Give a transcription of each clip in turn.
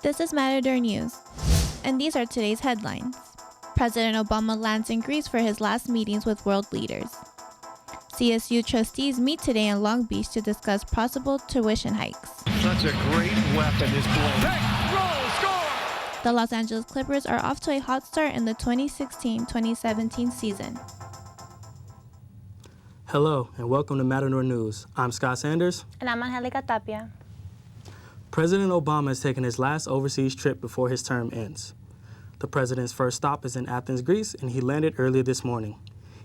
This is Matador News, and these are today's headlines. President Obama lands in Greece for his last meetings with world leaders. CSU trustees meet today in Long Beach to discuss possible tuition hikes. Such a great weapon is blown. Roll, score! The Los Angeles Clippers are off to a hot start in the 2016-2017 season. Hello, and welcome to Matador News. I'm Scott Sanders. And I'm Angelica Tapia. President Obama has taken his last overseas trip before his term ends. The president's first stop is in Athens, Greece, and he landed earlier this morning.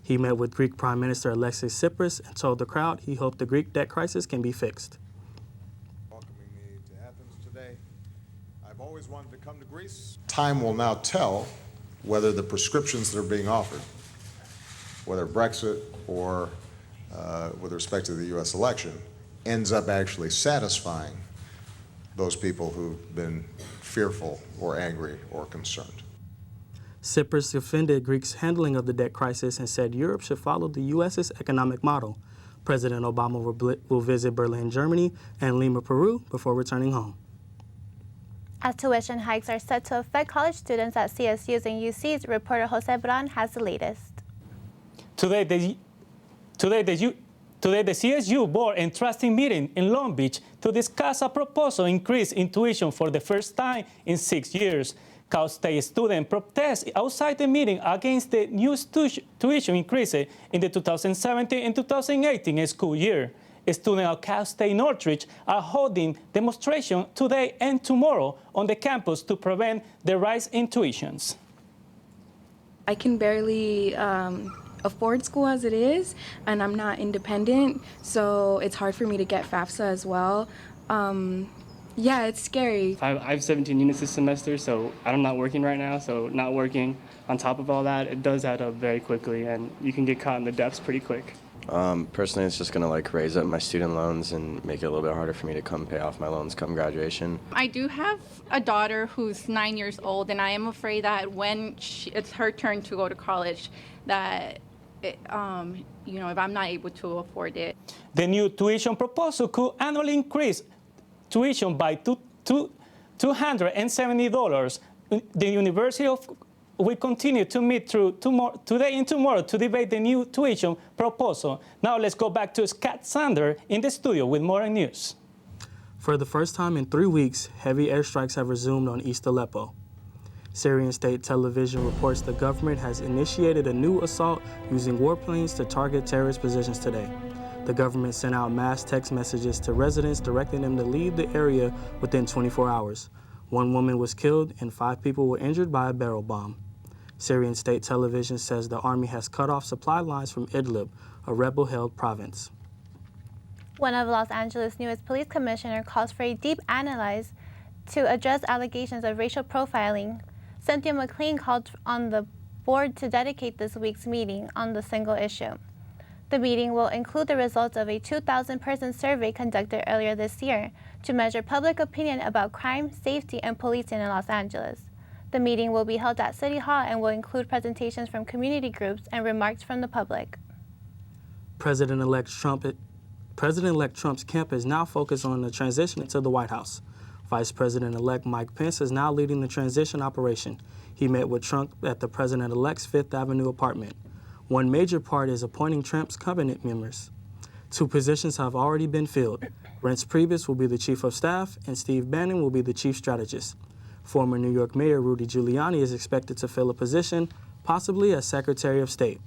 He met with Greek Prime Minister Lexie and told the crowd he hoped the Greek debt crisis can be fixed. Welcoming me to Athens today. I've always wanted to come to Greece. Time will now tell whether the prescriptions that are being offered, whether Brexit or with respect to the U.S. election, ends up actually satisfying those people who've been fearful or angry or concerned. Tsipras defended Greece's handling of the debt crisis and said Europe should follow the U.S.'s economic model. President Obama will visit Berlin, Germany, and Lima, Peru, before returning home. As tuition hikes are set to affect college students at CSUs and UCs, reporter Josue Bran has the latest. Today, the CSU board and trustee meeting in Long Beach to discuss a proposal increase in tuition for the first time in 6 years. Cal State students protest outside the meeting against the new tuition increase in the 2017 and 2018 school year. Students at Cal State Northridge are holding demonstration today and tomorrow on the campus to prevent the rise in tuitions. I can barely afford school as it is, and I'm not independent, so it's hard for me to get FAFSA as well. Yeah, it's scary. I have 17 units this semester, so I'm not working right now, so not working on top of all that, it does add up very quickly, and you can get caught in the depths pretty quick. Personally, it's just going to raise up my student loans and make it a little bit harder for me to come pay off my loans come graduation. I do have a daughter who's 9 years old, and I am afraid that when it's her turn to go to college, that if I'm not able to afford it. The new tuition proposal could annually increase tuition by $270. The University will continue to meet today and tomorrow to debate the new tuition proposal. Now let's go back to Scott Sanders in the studio with more news. For the first time in 3 weeks, heavy airstrikes have resumed on East Aleppo. Syrian state television reports the government has initiated a new assault using warplanes to target terrorist positions today. The government sent out mass text messages to residents directing them to leave the area within 24 hours. 1 woman was killed and 5 people were injured by a barrel bomb. Syrian state television says the army has cut off supply lines from Idlib, a rebel-held province. One of Los Angeles' newest police commissioner calls for a deep analysis to address allegations of racial profiling. Cynthia McLean called on the board to dedicate this week's meeting on the single issue. The meeting will include the results of a 2,000-person survey conducted earlier this year to measure public opinion about crime, safety, and policing in Los Angeles. The meeting will be held at City Hall and will include presentations from community groups and remarks from the public. President-elect Trump's camp is now focused on the transition to the White House. Vice President-elect Mike Pence is now leading the transition operation. He met with Trump at the President-elect's Fifth Avenue apartment. One major part is appointing Trump's cabinet members. 2 positions have already been filled. Reince Priebus will be the chief of staff, and Steve Bannon will be the chief strategist. Former New York Mayor Rudy Giuliani is expected to fill a position, possibly as Secretary of State.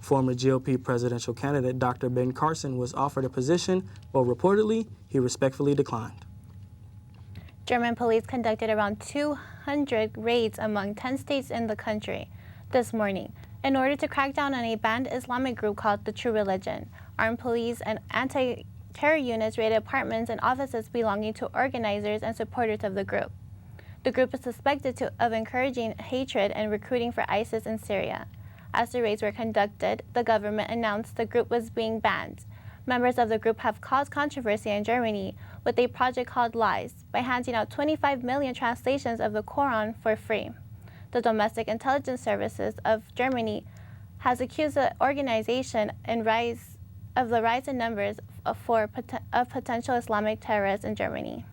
Former GOP presidential candidate Dr. Ben Carson was offered a position, but reportedly, he respectfully declined. German police conducted around 200 raids among 10 states in the country this morning in order to crack down on a banned Islamic group called the True Religion. Armed police and anti-terror units raided apartments and offices belonging to organizers and supporters of the group. The group is suspected of encouraging hatred and recruiting for ISIS in Syria. As the raids were conducted, the government announced the group was being banned. Members of the group have caused controversy in Germany with a project called Lies by handing out 25 million translations of the Quran for free. The Domestic Intelligence Services of Germany has accused the organization of the rise in numbers of potential Islamic terrorists in Germany.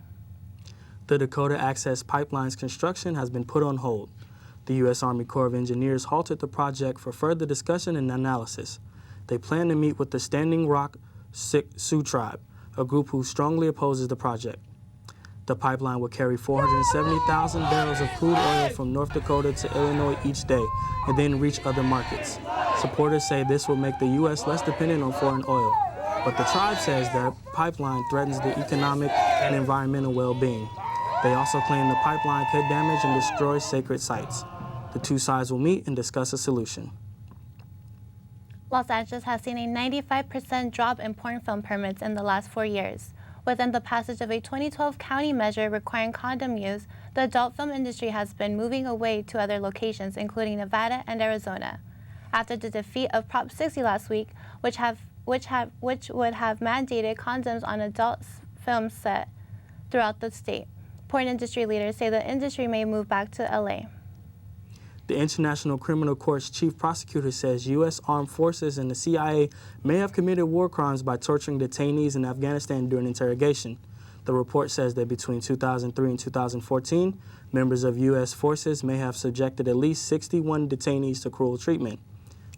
The Dakota Access Pipeline's construction has been put on hold. The U.S. Army Corps of Engineers halted the project for further discussion and analysis. They plan to meet with the Standing Rock Sioux Tribe, a group who strongly opposes the project. The pipeline will carry 470,000 barrels of crude oil from North Dakota to Illinois each day and then reach other markets. Supporters say this will make the U.S. less dependent on foreign oil, but the tribe says the pipeline threatens the economic and environmental well-being. They also claim the pipeline could damage and destroy sacred sites. The two sides will meet and discuss a solution. Los Angeles has seen a 95% drop in porn film permits in the last 4 years. Within the passage of a 2012 county measure requiring condom use, the adult film industry has been moving away to other locations, including Nevada and Arizona. After the defeat of Prop 60 last week, which would have mandated condoms on adult films set throughout the state, porn industry leaders say the industry may move back to LA. The International Criminal Court's chief prosecutor says U.S. armed forces and the CIA may have committed war crimes by torturing detainees in Afghanistan during interrogation. The report says that between 2003 and 2014, members of U.S. forces may have subjected at least 61 detainees to cruel treatment.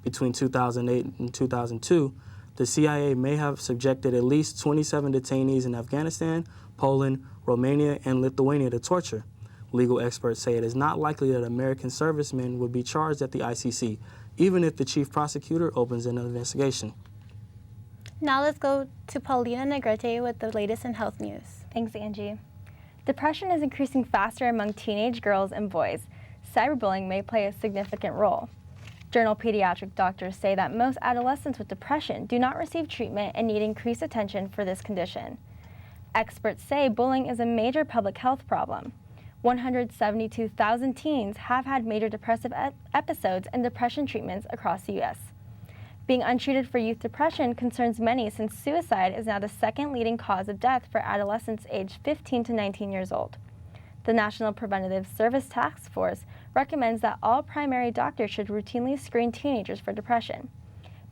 Between 2008 and 2002, the CIA may have subjected at least 27 detainees in Afghanistan, Poland, Romania, and Lithuania to torture. Legal experts say it is not likely that American servicemen would be charged at the ICC, even if the chief prosecutor opens an investigation. Now let's go to Paulina Negrete with the latest in health news. Thanks, Angie. Depression is increasing faster among teenage girls and boys. Cyberbullying may play a significant role. Journal pediatric doctors say that most adolescents with depression do not receive treatment and need increased attention for this condition. Experts say bullying is a major public health problem. 172,000 teens have had major depressive episodes and depression treatments across the U.S. Being untreated for youth depression concerns many since suicide is now the second leading cause of death for adolescents aged 15 to 19 years old. The National Preventative Service Task Force recommends that all primary doctors should routinely screen teenagers for depression.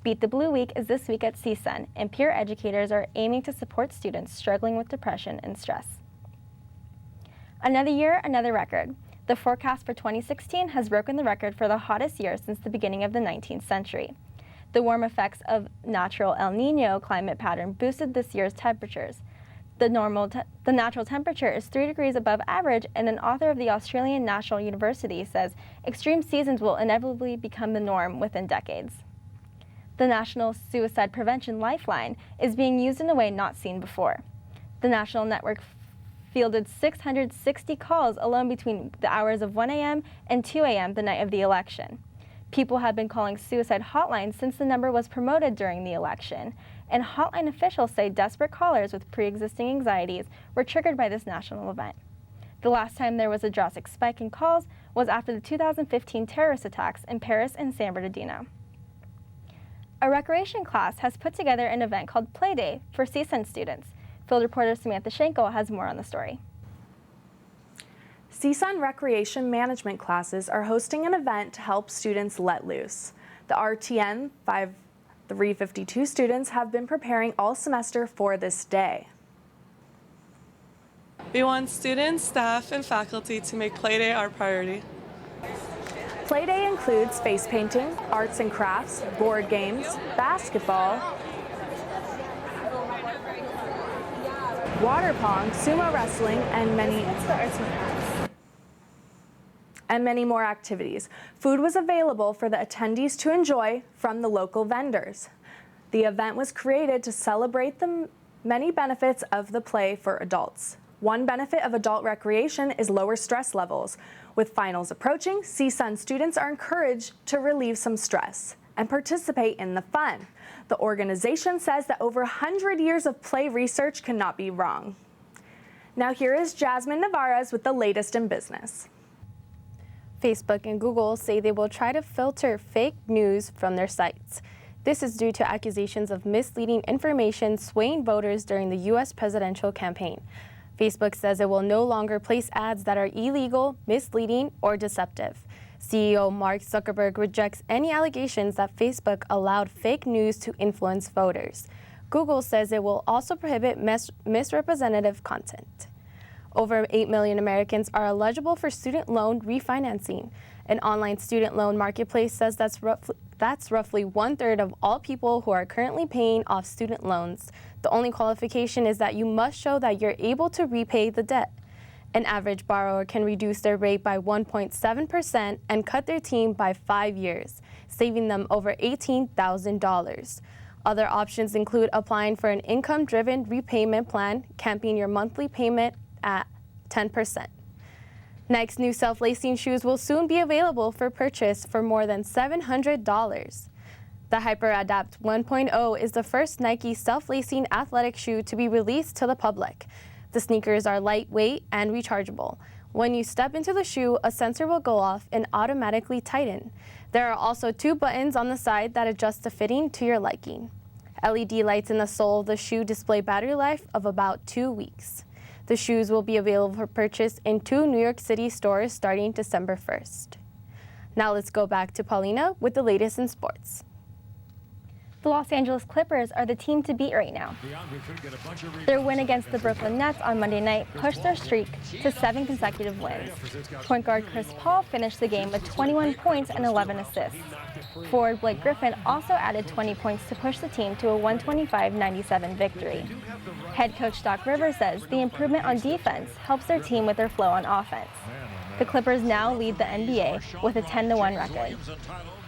Beat the Blue Week is this week at CSUN, and peer educators are aiming to support students struggling with depression and stress. Another year, another record. The forecast for 2016 has broken the record for the hottest year since the beginning of the 19th century. The warm effects of natural El Niño climate pattern boosted this year's temperatures. The natural temperature is 3 degrees above average, and an author of the Australian National University says extreme seasons will inevitably become the norm within decades. The National Suicide Prevention Lifeline is being used in a way not seen before. The national network fielded 660 calls alone between the hours of 1 a.m. and 2 a.m. the night of the election. People have been calling suicide hotlines since the number was promoted during the election, and hotline officials say desperate callers with pre-existing anxieties were triggered by this national event. The last time there was a drastic spike in calls was after the 2015 terrorist attacks in Paris and San Bernardino. A recreation class has put together an event called Play Day for CSUN students. Field reporter Samantha Shankel has more on the story. CSUN recreation management classes are hosting an event to help students let loose. The RTN 5352 students have been preparing all semester for this day. We want students, staff, and faculty to make Play Day our priority. Play Day includes face painting, arts and crafts, board games, basketball, water pong, sumo wrestling, and many more activities. Food was available for the attendees to enjoy from the local vendors. The event was created to celebrate the many benefits of the play for adults. One benefit of adult recreation is lower stress levels. With finals approaching, CSUN students are encouraged to relieve some stress and participate in the fun. The organization says that over 100 years of play research cannot be wrong. Now here is Jasmin Nevarez with the latest in business. Facebook and Google say they will try to filter fake news from their sites. This is due to accusations of misleading information swaying voters during the U.S. presidential campaign. Facebook says it will no longer place ads that are illegal, misleading, or deceptive. CEO Mark Zuckerberg rejects any allegations that Facebook allowed fake news to influence voters. Google says it will also prohibit misrepresentative content. Over 8 million Americans are eligible for student loan refinancing. An online student loan marketplace says that's roughly 1/3 of all people who are currently paying off student loans. The only qualification is that you must show that you're able to repay the debt. An average borrower can reduce their rate by 1.7% and cut their team by 5 years, saving them over $18,000. Other options include applying for an income-driven repayment plan, capping your monthly payment at 10%. Next, new self-lacing shoes will soon be available for purchase for more than $700. The HyperAdapt 1.0 is the first Nike self-lacing athletic shoe to be released to the public. The sneakers are lightweight and rechargeable. When you step into the shoe, a sensor will go off and automatically tighten. There are also 2 buttons on the side that adjust the fitting to your liking. LED lights in the sole of the shoe display battery life of about 2 weeks. The shoes will be available for purchase in 2 New York City stores starting December 1st. Now let's go back to Paulina with the latest in sports. The Los Angeles Clippers are the team to beat right now. Their win against the Brooklyn Nets on Monday night pushed their streak to 7 consecutive wins. Point guard Chris Paul finished the game with 21 points and 11 assists. Forward Blake Griffin also added 20 points to push the team to a 125-97 victory. Head coach Doc Rivers says the improvement on defense helps their team with their flow on offense. The Clippers now lead the NBA with a 10-1 record.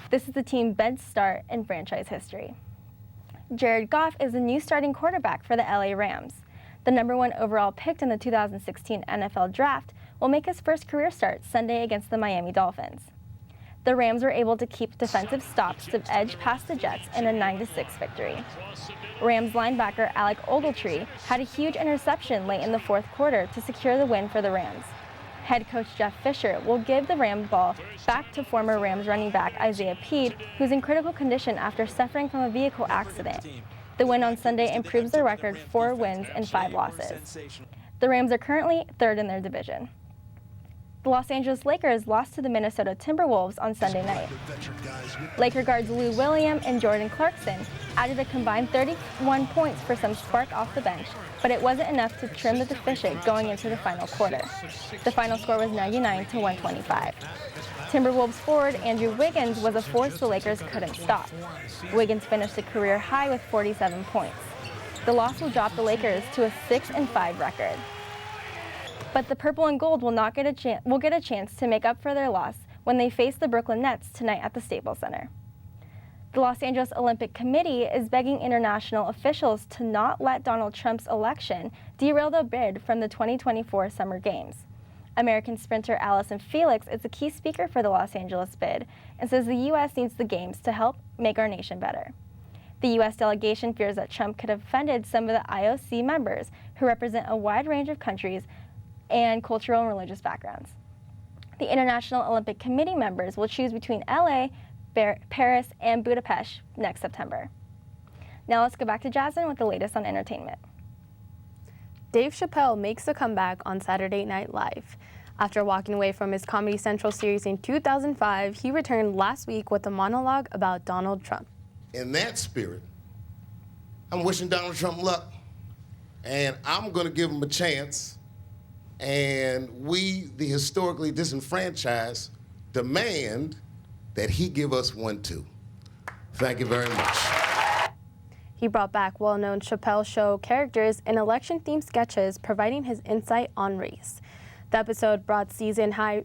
This is the team's best start in franchise history. Jared Goff is the new starting quarterback for the LA Rams. The #1 overall pick in the 2016 NFL Draft will make his first career start Sunday against the Miami Dolphins. The Rams were able to keep defensive stops to edge past the Jets in a 9-6 victory. Rams linebacker Alec Ogletree had a huge interception late in the 4th quarter to secure the win for the Rams. Head coach Jeff Fisher will give the Rams ball back to former Rams running back Isaiah Pead, who's in critical condition after suffering from a vehicle accident. The win on Sunday improves their record 4 wins and 5 losses. The Rams are currently 3rd in their division. The Los Angeles Lakers lost to the Minnesota Timberwolves on Sunday night. Laker guards Lou Williams and Jordan Clarkson added a combined 31 points for some spark off the bench, but it wasn't enough to trim the deficit going into the final quarter. The final score was 99-125. Timberwolves forward Andrew Wiggins was a force the Lakers couldn't stop. Wiggins finished a career high with 47 points. The loss will drop the Lakers to a 6-5 record. But the purple and gold will get a chance to make up for their loss when they face the Brooklyn Nets tonight at the Staples Center. The Los Angeles Olympic Committee is begging international officials to not let Donald Trump's election derail the bid from the 2024 Summer Games. American sprinter Allison Felix is a key speaker for the Los Angeles bid and says the U.S. needs the Games to help make our nation better. The U.S. delegation fears that Trump could have offended some of the IOC members who represent a wide range of countries and cultural and religious backgrounds. The International Olympic Committee members will choose between LA, Paris, and Budapest next September. Now let's go back to Jasmin with the latest on entertainment. Dave Chappelle makes a comeback on Saturday Night Live. After walking away from his Comedy Central series in 2005, he returned last week with a monologue about Donald Trump. In that spirit, I'm wishing Donald Trump luck, and I'm going to give him a chance. And we, the historically disenfranchised, demand that he give us one too. Thank you very much. He brought back well-known Chappelle Show characters in election-themed sketches, providing his insight on race. The episode brought season-high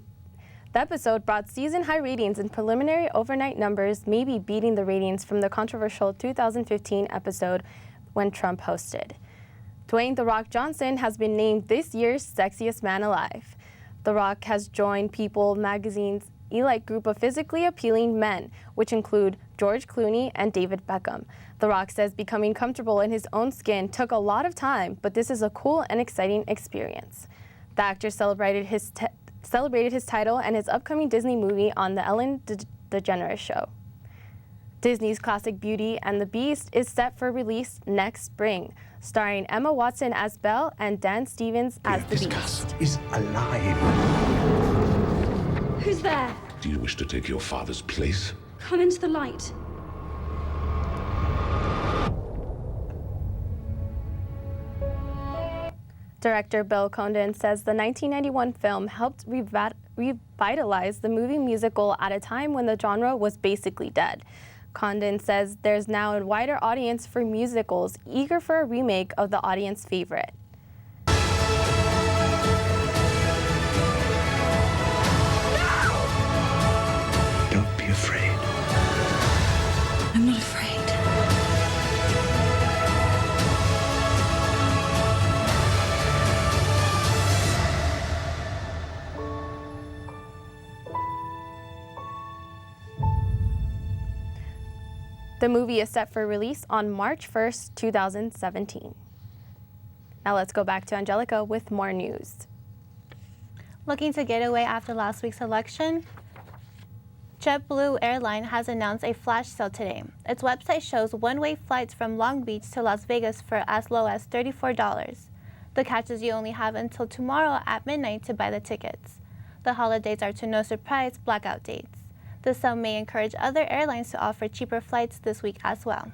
ratings, and preliminary overnight numbers may be beating the ratings from the controversial 2015 episode when Trump hosted. Dwayne "The Rock" Johnson has been named this year's sexiest man alive. The Rock has joined People magazine's elite group of physically appealing men, which include George Clooney and David Beckham. The Rock says becoming comfortable in his own skin took a lot of time, but this is a cool and exciting experience. The actor celebrated his title and his upcoming Disney movie on The Ellen DeGeneres Show. Disney's classic Beauty and the Beast is set for release next spring, starring Emma Watson as Belle and Dan Stevens as the Beast. This castle is alive. Who's there? Do you wish to take your father's place? Come into the light. Director Bill Condon says the 1991 film helped revitalize the movie musical at a time when the genre was basically dead. Condon says there's now a wider audience for musicals, eager for a remake of the audience favorite. Don't be afraid. I'm not afraid. The movie is set for release on March 1st, 2017. Now let's go back to Angelica with more news. Looking to get away after last week's election? JetBlue Airline has announced a flash sale today. Its website shows one-way flights from Long Beach to Las Vegas for as low as $34. The catch is you only have until tomorrow at midnight to buy the tickets. The holidays are, to no surprise, blackout dates. The sale may encourage other airlines to offer cheaper flights this week as well.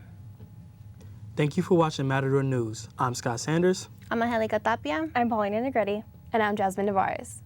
Thank you for watching Matador News. I'm Scott Sanders. I'm Angelica Tapia. I'm Paulina Negrete. And I'm Jasmin Nevarez.